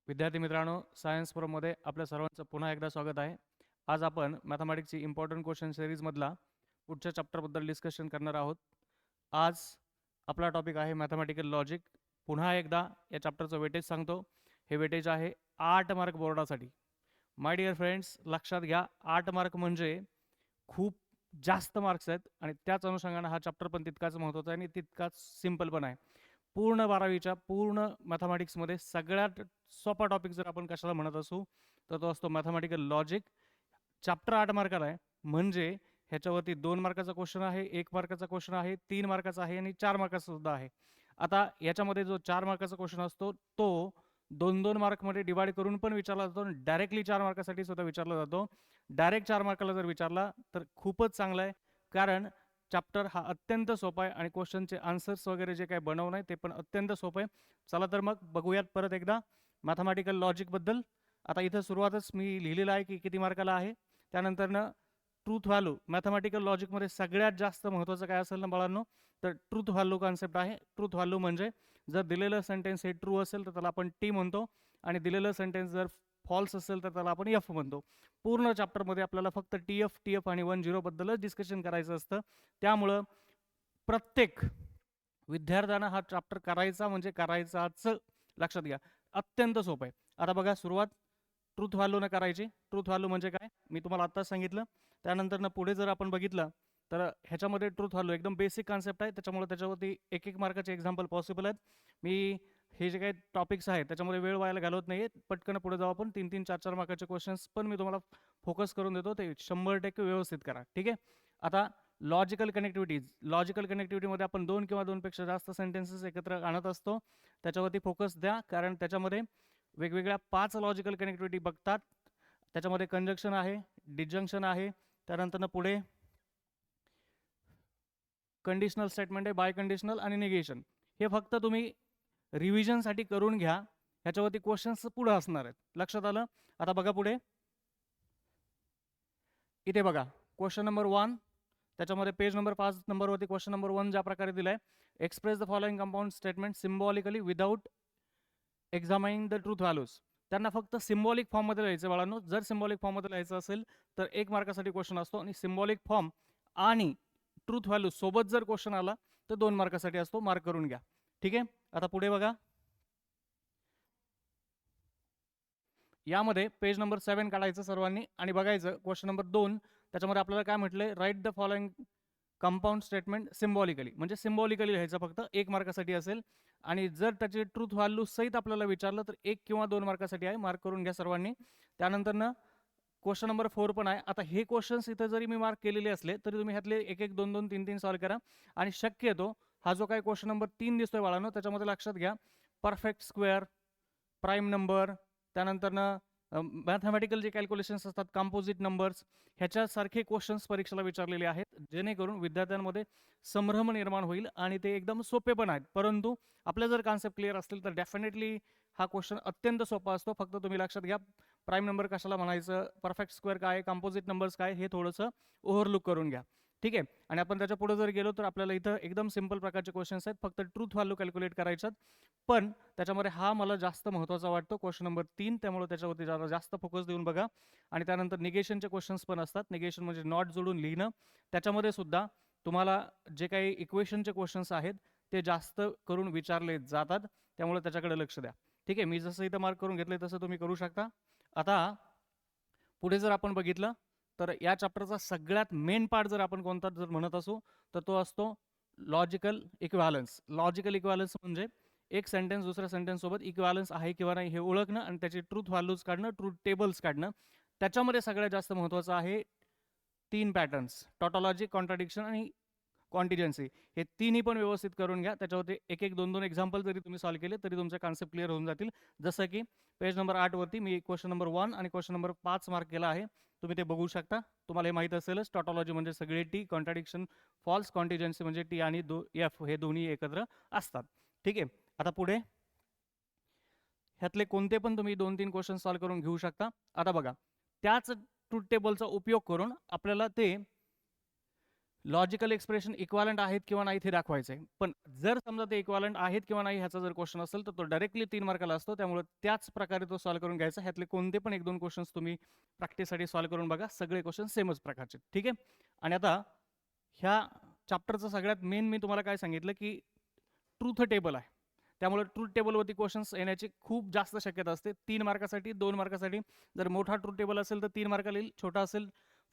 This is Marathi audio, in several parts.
विद्यार्थी मित्रांनो, सायन्स प्रोमध्ये आपल्या सर्वांचं पुन्हा एकदा स्वागत आहे. आज आपण मॅथमॅटिक्सची इम्पॉर्टंट क्वेश्चन सिरीजमधला पुढच्या चॅप्टरबद्दल डिस्कशन करणार आहोत. आज आपला टॉपिक आहे मॅथमॅटिकल लॉजिक. पुन्हा एकदा या चॅप्टरचं वेटेज सांगतो. हे वेटेज आहे 8 मार्क बोर्डासाठी. माय डिअर फ्रेंड्स, लक्षात घ्या, 8 मार्क म्हणजे खूप जास्त मार्क्स आहेत आणि त्याच अनुषंगाने हा चॅप्टर पण तितकाच महत्त्वाचा आहे आणि तितकाच सिम्पल पण आहे. पूर्ण 12वीच्या पूर्ण मॅथमॅटिक्समध्ये सगळ्यात सोपा टॉपिक जर आपण कशाला म्हणत असू तर तो असतो मॅथमॅटिकल लॉजिक. चॅप्टर 8 मार्काला आहे म्हणजे ह्याच्यावरती 2 मार्काचा क्वेश्चन आहे, 1 मार्काचा क्वेश्चन आहे, 3 मार्काचा आहे आणि 4 मार्काचा सुद्धा आहे. आता याच्यामध्ये जो 4 मार्काचा क्वेश्चन असतो तो 2-2 मार्कमध्ये डिवाइड करून पण विचारला जातो आणि डायरेक्टली 4 मार्कासाठी सुद्धा विचारला जातो. डायरेक्ट 4 मार्काला जर विचारला तर खूपच चांगला आहे, कारण चॅप्टर हा अत्यंत सोपा आहे आणि क्वेश्चनचे आन्सर्स वगैरे जे काही बनवणं आहे ते पण अत्यंत सोपं आहे. चला तर मग बघूयात परत एकदा मॅथमॅटिकल लॉजिकबद्दल. आता इथं सुरुवातच मी लिहिलेलं आहे की किती मार्काला आहे. त्यानंतरनं ट्रूथ व्हॅल्यू. मॅथमॅटिकल लॉजिकमध्ये सगळ्यात जास्त महत्त्वाचं काय असेल ना बाळांनो, तर ट्रूथ व्हॅल्यू कॉन्सेप्ट आहे. ट्रूथ व्हॅल्यू म्हणजे जर दिलेलं सेंटेन्स हे ट्रू असेल तर त्याला आपण टी म्हणतो आणि दिलेलं सेंटेन्स जर फॉल्स असेल तर त्याला आपण एफ म्हणतो. पूर्ण चॅप्टरमध्ये आपल्याला फक्त टी एफ आणि 1-0 बद्दलच डिस्कशन करायचं असतं. त्यामुळं प्रत्येक विद्यार्थ्यांना हा चॅप्टर करायचा म्हणजे करायचाच. लक्षात घ्या, अत्यंत सोपं आहे. आता बघा, सुरुवात ट्रूथ व्हॅल्यूनं करायची. ट्रूथ व्हॅल्यू म्हणजे काय मी तुम्हाला आत्ताच सांगितलं. त्यानंतर पुढे जर आपण बघितलं तर ह्याच्यामध्ये ट्रूथ व्हॅल्यू एकदम बेसिक कॉन्सेप्ट आहे, त्याच्यामुळे त्याच्यावरती 1-1 मार्काचे एक्झाम्पल पॉसिबल आहेत. मी हे जे काही टॉपिक्स आहेत त्याच्यामध्ये वेळ व्हायला घालवत नाही, पटकन पुढे जाऊ आपण. 3-3, 4-4 मार्काचे क्वेश्चन्स पण मी तुम्हाला फोकस करून देतो, ते 100% व्यवस्थित करा. ठीक आहे. आता लॉजिकल कनेक्टिव्हिटीज. लॉजिकल कनेक्टिव्हिटीमध्ये आपण 2 किंवा 2 पेक्षा जास्त सेंटेन्सेस एकत्र आणत असतो. त्याच्यावरती फोकस द्या, कारण त्याच्यामध्ये वेगवेगळ्या 5 लॉजिकल कनेक्टिव्हिटी बघतात. त्याच्यामध्ये कंजक्शन आहे, डिजंक्शन आहे, त्यानंतर पुढे कंडिशनल स्टेटमेंट आहे, बाय कंडिशनल आणि निगेशन. हे फक्त तुम्ही रिव्हिजनसाठी करून घ्या. ह्याच्यावरती क्वेश्चन्स पुढे असणार आहेत. लक्षात आलं. आता बघा पुढे, इथे बघा क्वेश्चन नंबर 1. त्याच्यामध्ये पेज नंबर 5 नंबरवरती क्वेश्चन नंबर 1 ज्या प्रकारे दिलाय, express the following compound statement symbolically without examining the truth values. त्यांना फक्त सिम्बॉलिक फॉर्ममध्ये लिहायचं बाळांनो. जर सिम्बॉलिक फॉर्ममध्ये लिहायचं असेल तर 1 मार्कासाठी क्वेश्चन असतो आणि सिम्बॉलिक फॉर्म आणि ट्रूथ व्हॅल्यू सोबत जर क्वेश्चन आला तर 2 मार्कासाठी असतो. मार्क करून घ्या. ठीक आहे. आता पुढे बघा, यामध्ये पेज नंबर 7 काढायचं सर्वांनी आणि बघायचं क्वेश्चन नंबर 2. त्याच्यामध्ये आपल्याला काय म्हटलंय, write the following compound statement symbolically. म्हणजे सिम्बॉलिकली लिहायचं फक्त 1 मार्कासाठी असेल आणि जर त्याचे ट्रूथ व्हॅल्यू सहित आपल्याला विचारलं तर 1 किंवा 2 मार्कासाठी आहे. मार्क करून घ्या सर्वांनी. त्यानंतर क्वेश्चन नंबर 4 पण आहे. आता हे क्वेश्चन्स इथं जरी मी मार्क केलेले असले तरी तुम्ही ह्यातले 1-1, 2-2, 3-3 सॉल्व्ह करा. आणि शक्यतो हा जो काही क्वेश्चन नंबर 3 दिसतोय बाळांनो, त्याच्यामध्ये लक्षात घ्या परफेक्ट स्क्वेअर, प्राईम नंबर, त्यानंतरनं मॅथमॅटिकल जे कॅल्क्युलेशन्स असतात, कंपोजिट नंबर्स, ह्याच्यासारखे क्वेश्चन्स परीक्षेला विचारलेले आहेत, जेणेकरून विद्यार्थ्यांमध्ये संभ्रम निर्माण होईल आणि ते एकदम सोपे पण आहेत. परंतु आपल्या जर कॉन्सेप्ट क्लिअर असतील तर डेफिनेटली हा क्वेश्चन अत्यंत सोपा असतो. फक्त तुम्ही लक्षात घ्या प्राईम नंबर कशाला म्हणायचं, परफेक्ट स्क्वेअर काय, कंपोजिट नंबर्स काय, हे थोडंसं ओव्हरलुक करून घ्या. ठीक आहे. आणि आपण त्याच्या पुढे जर गेलो तर आपल्याला इथं एकदम सिंपल प्रकारचे क्वेश्चन्स आहेत, फक्त ट्रूथ व्हॅल्यू कॅल्क्युलेट करायच्यात. पण त्याच्यामध्ये हा मला जास्त महत्त्वाचा वाटतो, क्वेश्चन नंबर 3. त्यामुळे त्याच्यावरती जरा जास्त फोकस देऊन बघा. आणि त्यानंतर निगेशनचे क्वेश्चन्स पण असतात. निगेशन म्हणजे नॉट जोडून लिहिणं. त्याच्यामध्ये सुद्धा तुम्हाला जे काही इक्वेशनचे क्वेश्चन्स आहेत ते जास्त करून विचारले जातात, त्यामुळे त्याच्याकडे लक्ष द्या. ठीक आहे. मी जसं इथं मार्क करून घेतले तसं तुम्ही करू शकता. आता पुढे जर आपण बघितलं तर या चॅप्टरचा सगळ्यात मेन पार्ट जर आपण कोणता जर म्हणत असू तर तो असतो लॉजिकल इक्विव्हॅलन्स. लॉजिकल इक्विव्हॅलन्स म्हणजे एक सेंटेन्स दुसऱ्या सेंटेन्स सोबत इक्विव्हॅलन्स आहे किंवा नाही हे ओळखणं आणि त्याचे ट्रूथ व्हॅल्यूज काढणं, ट्रूथ टेबल्स काढणं. त्याच्यामध्ये सगळ्यात जास्त महत्त्वाचं आहे 3 पॅटर्न्स, टॉटॉलॉजी, कॉन्ट्राडिक्शन आणि कॉन्टिजन्सी. हे तिन्ही पण व्यवस्थित करून घ्या. त्याच्यावरती 1-1, 2-2 एक्झाम्पल जरी तुम्ही सॉल्व्ह केले तरी तुमचे कॉन्सेप्ट क्लिअर होऊन जातील. जसं की पेज नंबर 8 वरती मी क्वेश्चन नंबर 1 आणि क्वेश्चन नंबर 5 मार्क केला आहे. तुम्ही ते बघू शकता. तुम्हाला हे माहीत असेलच, टॉटॉलॉजी म्हणजे सगळे टी, कॉन्ट्राडिक्शन फॉल्स, कॉन्टिजन्सी म्हणजे टी आणि एफ हे दोन्ही एकत्र असतात. ठीक आहे. आता पुढे ह्यातले कोणते पण तुम्ही 2-3 क्वेश्चन सॉल्व्ह करून घेऊ शकता. आता बघा, त्याच ट्रूथ टेबलचा उपयोग करून आपल्याला ते लॉजिकल एक्सप्रेशन इक्वालंट आहेत किंवा नाही ते दाखवायचं आहे. पण जर समजा ते इक्वालंट आहेत किंवा नाही ह्याचा जर क्वेश्चन असेल तर तो डायरेक्टली 3 मार्काला असतो. त्यामुळे त्याच प्रकारे तो सॉल्व्ह करून घ्यायचा. ह्यातले कोणते पण 1-2 क्वेश्चन्स तुम्ही प्रॅक्टिससाठी सॉल्व्ह करून बघा. सगळे क्वेश्चन सेमच प्रकारचे. ठीक आहे. आणि आता ह्या चॅप्टरचं सगळ्यात मेन मी तुम्हाला काय सांगितलं की ट्रूथ टेबल आहे. त्यामुळे ट्रूथ टेबलवरती क्वेश्चन्स येण्याची खूप जास्त शक्यता असते. 3 मार्कासाठी 2 मार्कासाठी. जर मोठा ट्रूथ टेबल असेल तर 3 मार्काला येईल, छोटा असेल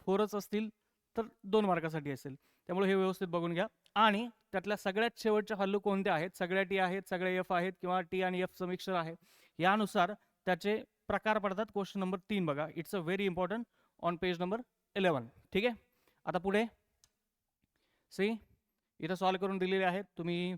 4च असतील तर 2 मार्कासाठी असेल. त्यामुळे हे व्यवस्थित बघून घ्या. आणि त्यातल्या सगळ्यात शेवटच्या व्हॅल्यू कोणत्या आहेत, सगळ्या टी आहेत, सगळ्या एफ आहेत किंवा टी आणि एफचं मिक्सचर आहे, यानुसार त्याचे प्रकार पडतात. क्वेश्चन नंबर 3 बघा. It's a very important on page number 11. ठीक आहे. आता पुढे सी इथं सॉल्व्ह करून दिलेले आहेत, तुम्ही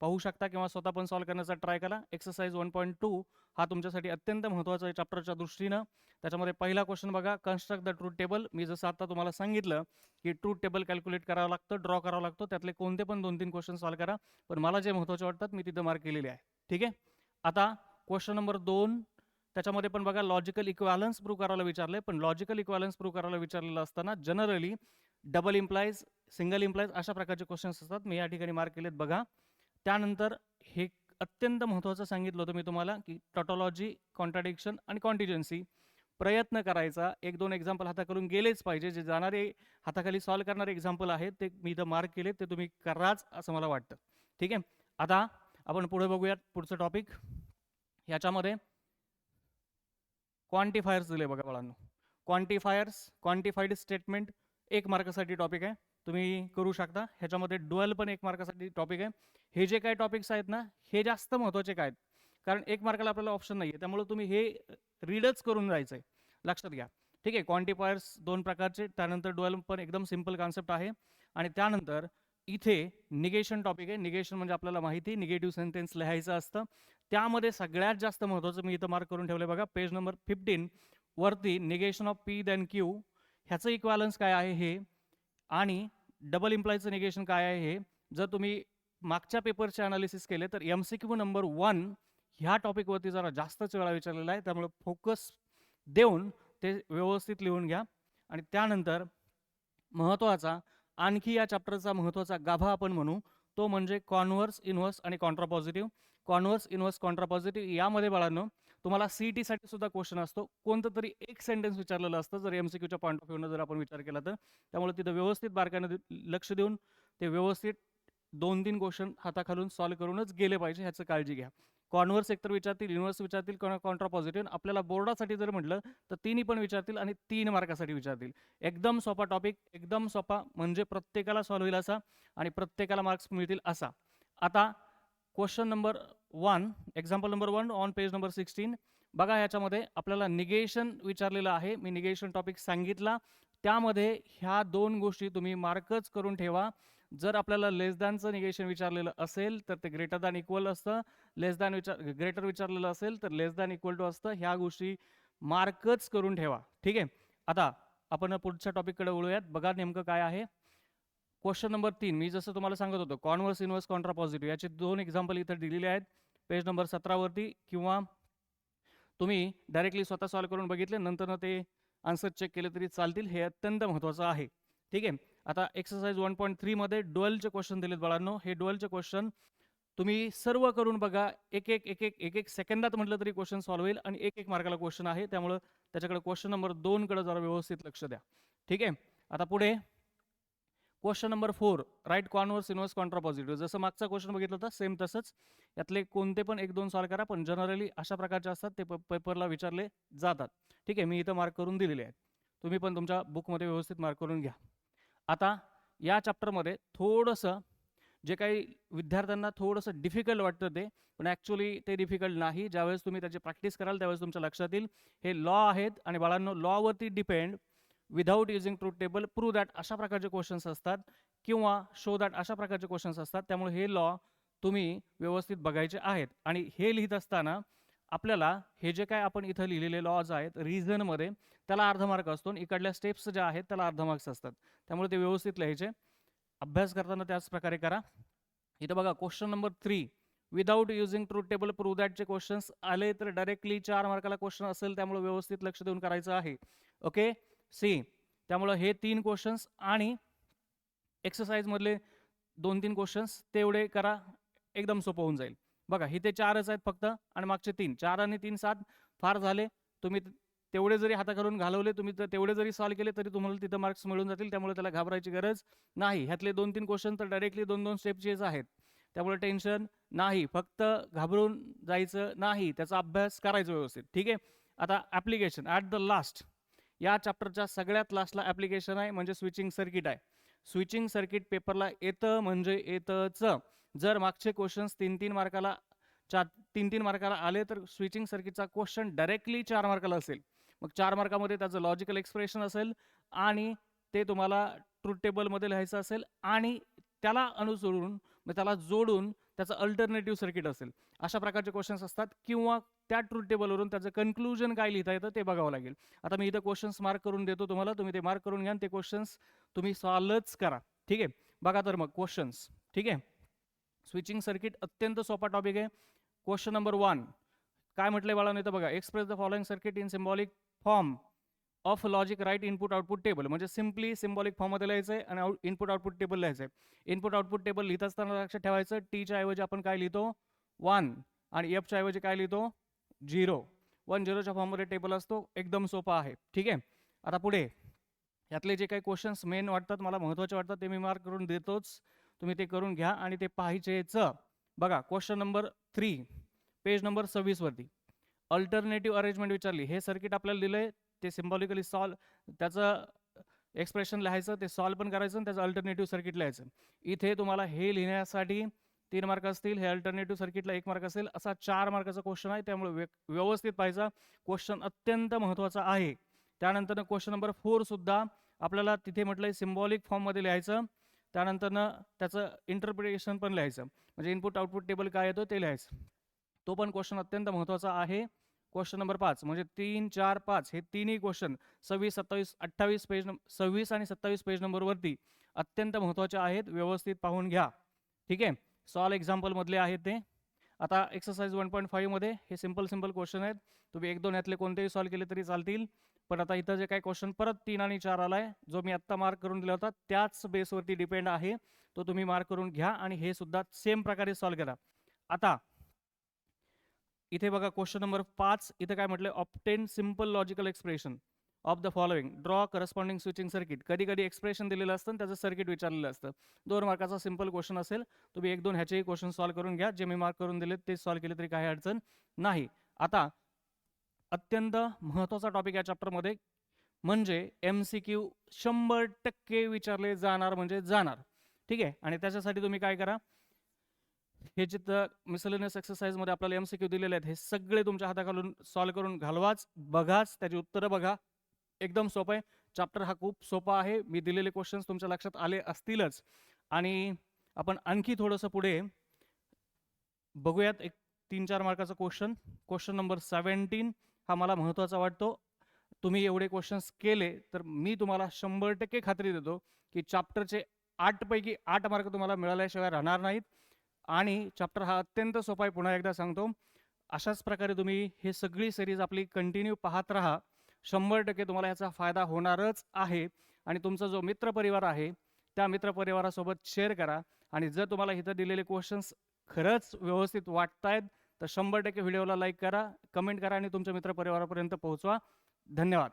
पाहू शकता किंवा स्वतः पण सॉल्व्ह करण्याचा ट्राय करा. एक्सरसाइज 1.2 हा तुमच्यासाठी अत्यंत महत्त्वाचा आहे चॅप्टरच्या दृष्टीनं. त्याच्यामध्ये पहिला क्वेश्चन बघा, कन्स्ट्रक्ट द ट्रूथ टेबल. मी जसं आता तुम्हाला सांगितलं की ट्रूथ टेबल कॅल्क्युलेट करावं लागतं, ड्रॉ करावं लागतं. त्यातले कोणते पण 2-3 क्वेश्चन सॉल्व्ह करा. पण मला जे महत्त्वाचे वाटतात मी तिथं मार्क केलेले आहे. ठीक आहे. आता क्वेश्चन नंबर 2 त्याच्यामध्ये पण बघा, लॉजिकल इक्वालन्स प्रूव्ह करायला विचारले. पण लॉजिकल इक्वालन्स प्रूव्ह करायला विचारलेलं असताना generally double implies, single implies अशा प्रकारचे क्वेश्चन्स असतात. मी या ठिकाणी मार्क केलेत बघा. त्यानंतर हे अत्यंत महत्त्वाचं सांगितलं होतं मी तुम्हाला की टॉटॉलॉजी, कॉन्ट्राडिक्शन आणि कॉन्टिजन्सी प्रयत्न करायचा. 1-2 एक्झाम्पल हाताकडून गेलेच पाहिजे. जे जाणारे हाताखाली सॉल्व्ह करणारे एक्झाम्पल आहेत ते मी इथं मार्क केले, ते तुम्ही कराच असं मला वाटतं. ठीक आहे. आता आपण पुढे बघूयात पुढचं टॉपिक. याच्यामध्ये क्वांटिफायर्स दिले बघा बाळांनो. क्वांटिफायर्स, क्वांटिफाईड स्टेटमेंट 1 मार्कासाठी टॉपिक आहे, तुम्ही करू शकता. ह्याच्यामध्ये ड्युअल पण 1 मार्कासाठी टॉपिक आहे. हे जे काही टॉपिक्स आहेत ना, हे जास्त महत्त्वाचे काय आहेत, कारण 1 मार्काला आपल्याला ऑप्शन नाही आहे. त्यामुळे तुम्ही हे रीडच करून जायचं आहे, लक्षात घ्या. ठीक आहे. क्वांटिफायर्स 2 प्रकारचे, त्यानंतर ड्युअल पण एकदम सिम्पल कॉन्सेप्ट आहे. आणि त्यानंतर इथे निगेशन टॉपिक आहे. निगेशन म्हणजे आपल्याला माहिती, निगेटिव्ह सेंटेन्स लिहायचं असतं. त्यामध्ये सगळ्यात जास्त महत्त्वाचं मी इथं मार्क करून ठेवले बघा, पेज नंबर 15 वरती negation of P then Q, ह्याचं इक्वालन्स काय आहे हे, आणि डबल इम्प्लायचं निगेशन काय आहे हे. जर तुम्ही मागच्या पेपरचे अनालिसिस केले तर MCQ नंबर 1 ह्या टॉपिकवरती जरा जास्तच वेळा विचारलेला आहे. त्यामुळे फोकस देऊन ते व्यवस्थित लिहून घ्या. आणि त्यानंतर महत्त्वाचा आणखी या चॅप्टरचा महत्त्वाचा गाभा आपण म्हणू तो म्हणजे कॉन्व्हर्स, इन्व्हर्स आणि कॉन्ट्रापॉझिटिव्ह. कॉन्व्हर्स, इन्व्हर्स, कॉन्ट्रापॉझिटिव्ह यामध्ये बाळांनो तुम्हाला CET साठी सुद्धा क्वेश्चन असतो. कोणतं तरी एक सेंटेन्स विचारलेलं असतं जर MCQच्या पॉईंट ऑफ व्ह्यूनं जर आपण विचार केला तर. त्यामुळे तिथं व्यवस्थित बारकाईनं लक्ष देऊन ते व्यवस्थित 2-3 क्वेश्चन हाताखालून सॉल्व्ह करूनच गेले पाहिजे, ह्याचं काळजी घ्या. कॉन्व्हर्स एकतर विचारतील, इन्व्हर्स विचारतील, कॉन्ट्रापॉझिटिव्ह. आपल्याला बोर्डासाठी जर म्हटलं तर तिन्ही पण विचारतील आणि 3 मार्कासाठी विचारतील. एकदम सोपा टॉपिक, एकदम सोपा, म्हणजे प्रत्येकाला सॉल्व्ह होईल असा आणि प्रत्येकाला मार्क्स मिळतील असा. आता question number 1, example number 1 on page number 16 बघा. ह्याच्यामध्ये आपल्याला निगेशन विचारलेलं आहे. मी निगेशन टॉपिक सांगितला. त्यामध्ये ह्या 2 गोष्टी तुम्ही मार्कच करून ठेवा. जर आपल्याला लेस दॅनचं निगेशन विचारलेलं असेल तर ते ग्रेटर दॅन इक्वल असतं. लेस दॅन ग्रेटर विचारलेलं असेल तर लेस दॅन इक्वल टू असतं. ह्या गोष्टी मार्कच करून ठेवा. ठीक आहे. आता आपण पुढच्या टॉपिककडे वळूयात. बघा नेमकं काय आहे. क्वेश्चन नंबर 3 मी जसं तुम्हाला सांगत होतो, कॉन्व्हर्स, इन्व्हर्स, कॉन्ट्रापॉझिटिव्ह याचे 2 एक्झाम्पल इथं दिलेले आहेत पेज नंबर 17 वरती, किंवा तुम्ही डायरेक्टली स्वतः सॉल्व्ह करून बघितले नंतर ते आन्सर चेक केले तरी चालतील. हे अत्यंत महत्त्वाचं आहे. ठीक आहे. आता एक्सरसाइज 1.3 मध्ये ड्युअलचे क्वेश्चन दिलेत बाळांनो. हे ड्युअलचे क्वेश्चन तुम्ही सर्व करून बघा. एक सेकंदात म्हटलं तरी क्वेश्चन सॉल्व्ह होईल आणि 1-1 मार्काला क्वेश्चन आहे. त्यामुळे त्याच्याकडे क्वेश्चन नंबर 2 कडे जरा व्यवस्थित लक्ष द्या. ठीक आहे. आता पुढे question number 4, write converse, inverse, contrapositive. जसं मागचा क्वेश्चन बघितलं होता सेम तसंच. यातले कोणते पण 1-2 सॉल्व्ह करा, पण जनरली अशा प्रकारचे असतात ते पेपरला विचारले जातात. ठीक आहे. मी इथं मार्क करून दिलेले आहेत. तुम्ही पण तुमच्या बुकमध्ये व्यवस्थित मार्क करून घ्या. आता या चॅप्टरमध्ये थोडंसं जे काही विद्यार्थ्यांना थोडंसं डिफिकल्ट वाटतं ते, पण ॲक्च्युली ते डिफिकल्ट नाही. ज्यावेळेस तुम्ही त्याची प्रॅक्टिस कराल त्यावेळेस तुमच्या लक्षात येईल. हे लॉ आहेत आणि बाळांनो लॉवरती depend, without using truth table, prove that अशा प्रकारचे क्वेश्चन्स असतात किंवा शो दॅट अशा प्रकारचे क्वेश्चन्स असतात. त्यामुळे हे लॉ तुम्ही व्यवस्थित बघायचे आहेत. आणि हे लिहित असताना आपल्याला हे जे काय आपण इथं लिहिलेले लॉज आहेत रिझनमध्ये, त्याला अर्धा मार्क असतो आणि इकडल्या स्टेप्स ज्या आहेत त्याला अर्धा मार्क्स असतात. त्यामुळे ते व्यवस्थित लिहायचे. अभ्यास करताना त्याच प्रकारे करा. इथं बघा question number 3, without using truth table prove दॅटचे क्वेश्चन्स आले तर डायरेक्टली 4 मार्काला क्वेश्चन असेल. त्यामुळे व्यवस्थित लक्ष देऊन करायचं आहे. ओके. सी त्यामुळे हे 3 क्वेश्चन्स आणि एक्सरसाइजमधले 2-3 क्वेश्चन्स तेवढे करा, एकदम सोपं होऊन जाईल. बघा इथे 4च आहेत फक्त आणि मागचे 3. 4 आणि 3 7 फार झाले. तुम्ही तेवढे जरी हाताखालून घालवले, तुम्ही तेवढे जरी सॉल्व्ह केले तरी तुम्हाला तिथं मार्क्स मिळून जातील. त्यामुळे त्याला घाबरायची गरज नाही. ह्यातले 2-3 क्वेश्चन तर डायरेक्टली 2-2 स्टेपचेच आहेत. त्यामुळे टेन्शन नाही. फक्त घाबरून जायचं नाही. त्याचा अभ्यास करायचा व्यवस्थित. ठीक आहे. आता ॲप्लिकेशन ॲट द लास्ट, या चॅप्टरच्या सगळ्यात लास्टला ॲप्लिकेशन आहे, म्हणजे स्विचिंग सर्किट आहे. स्विचिंग सर्किट पेपरला येतं म्हणजे येतंच. जर मागचे क्वेश्चन्स 3-3 मार्काला 3-3 मार्काला आले तर स्विचिंग सर्किटचा क्वेश्चन डायरेक्टली 4 मार्काला असेल. मग 4 मार्कामध्ये त्याचं लॉजिकल एक्सप्रेशन असेल आणि ते तुम्हाला ट्रूथ टेबलमध्ये लिहायचं असेल आणि त्याला अनुसरून मग त्याला जोडून त्याचं अल्टरनेटिव्ह सर्किट असेल. अशा प्रकारचे क्वेश्चन्स असतात. किंवा त्या ट्रूथ टेबलवरून त्याचं कन्क्लुजन काय लिहिता येतं ते बघावं लागेल. आता मी इथं क्वेश्चन्स मार्क करून देतो तुम्हाला, तुम्ही ते मार्क करून घ्या आणि ते क्वेश्चन्स तुम्ही सॉल्वच करा. ठीक आहे. बघा तर मग क्वेश्चन्स. ठीक आहे. स्विचिंग सर्किट अत्यंत सोपा टॉपिक आहे. क्वेश्चन नंबर 1 काय म्हटलंय बाळांनो इथं बघा, express the following circuit in symbolic form of logic right input output table. म्हणजे सिम्पली सिम्बॉलिक फॉर्ममध्ये लिहायचं आहे आणि इनपुट आउटपुट टेबल लिहायचं आहे. इनपुट आउटपुट टेबल लिहित असताना लक्षात ठेवायचं, टीच्या ऐवजी आपण काय लिहितो 1 आणि एफच्या ऐवजी काय लिहितो 0. 1 0च्या फॉर्ममध्ये टेबल असतो. एकदम सोपा आहे. ठीक आहे. आता पुढे यातले जे काही क्वेश्चन्स मेन वाटतात, मला महत्त्वाचे वाटतात, ते मी मार्क करून देतोच. तुम्ही ते करून घ्या आणि ते पाहिजेच. बघा क्वेश्चन नंबर 3 पेज नंबर 26 वरती अल्टरनेटिव्ह अरेंजमेंट विचारली. हे सर्किट आपल्याला दिलंय, ते सिम्बॉलिकली त्याचं एक्सप्रेशन लिहायचं, ते सॉल्व पण करायचं आणि त्याचं अल्टरनेटिव्ह सर्किट लिहायचं. इथे तुम्हाला हे लिहिण्यासाठी 3 मार्क असतील, हे अल्टरनेटिव्ह सर्किटला 1 मार्क असेल, असा 4 मार्काचा क्वेश्चन आहे. त्यामुळे व्यवस्थित पाहिजे. क्वेश्चन अत्यंत महत्त्वाचा आहे. त्यानंतर क्वेश्चन नंबर 4 सुद्धा आपल्याला तिथे म्हटलंय सिम्बॉलिक फॉर्ममध्ये लिहायचं. त्यानंतर त्याचं इंटरप्रिटेशन पण लिहायचं, म्हणजे इनपुट आउटपुट टेबल काय येतो ते लिहायचं. तो पण क्वेश्चन अत्यंत महत्त्वाचा आहे. क्वेश्चन नंबर 5 म्हणजे 3 4 5 हे तिन्ही क्वेश्चन 26 27 28 पेज 26 आणि 27 पेज नंबरवरती अत्यंत महत्त्वाचे आहेत. व्यवस्थित पाहून घ्या. ठीक आहे. सॉल्व एक्झाम्पल मधले आहेत ते. आता एक्सरसाइज 1.5 मध्ये हे सिंपल क्वेश्चन आहेत. तुम्ही 1-2 यातले कोणतेही सॉल्व केले तरी चालतील. पण आता इथं जे काही क्वेश्चन परत 3 आणि 4 आलाय, जो मी आत्ता मार्क करून दिला होता त्याच बेसवरती डिपेंड आहे. तो तुम्ही मार्क करून घ्या आणि हे सुद्धा सेम प्रकारे सॉल्व करा. आता इथे बघा क्वेश्चन नंबर 5 इथे काय म्हटलंय, obtain simple logical expression of the following, draw corresponding switching circuit. कधी कधी एक्सप्रेशन दिलेलं असतं त्याचं सर्किट विचारलेलं असतं. 2 मार्काचा सिंपल क्वेश्चन असेल. तुम्ही 1-2 ह्याचेही क्वेश्चन सॉल्व करून घ्या. जे मी मार्क करून दिले ते सॉल्व केले तरी काही अडचण नाही. आता अत्यंत महत्त्वाचा टॉपिक या चॅप्टरमध्ये म्हणजे MCQ 100% विचारले जाणार म्हणजे जाणार. ठीक आहे. आणि त्याच्यासाठी तुम्ही काय करा, हे जिथं मिसलेनियस एक्सरसाइजमध्ये आपल्याला MCQ दिलेले आहेत हे सगळे तुमच्या हाताखालून सॉल्व करून घालवाच, बघाच, त्याची उत्तरं बघा. एकदम सोपं आहे. चॅप्टर हा खूप सोपा आहे. मी दिलेले क्वेश्चन्स तुमच्या लक्षात आले असतीलच. आणि आपण आणखी थोडंसं पुढे बघूयात. एक 3-4 मार्काचा क्वेश्चन नंबर 17 हा मला महत्त्वाचा वाटतो. तुम्ही एवढे क्वेश्चन्स केले तर मी तुम्हाला 100% खात्री देतो की चॅप्टरचे 8 पैकी 8 मार्क तुम्हाला मिळाल्याशिवाय राहणार नाहीत. आणि चॅप्टर हा अत्यंत सोपा आहे, पुन्हा एकदा सांगतो. अशाच प्रकारे तुम्ही हे सगळी सिरीज आपली कंटिन्यू पाहत राहा. 100% तुम्हाला याचा फायदा होणारच आहे. आणि तुमचा जो मित्रपरिवार आहे त्या मित्रपरिवारासोबत शेअर करा. आणि जर तुम्हाला इथं दिलेले क्वेश्चन्स खरंच व्यवस्थित वाटतायत तर 100% व्हिडिओला लाईक करा, कमेंट करा आणि तुमच्या मित्रपरिवारापर्यंत पोहोचवा. धन्यवाद.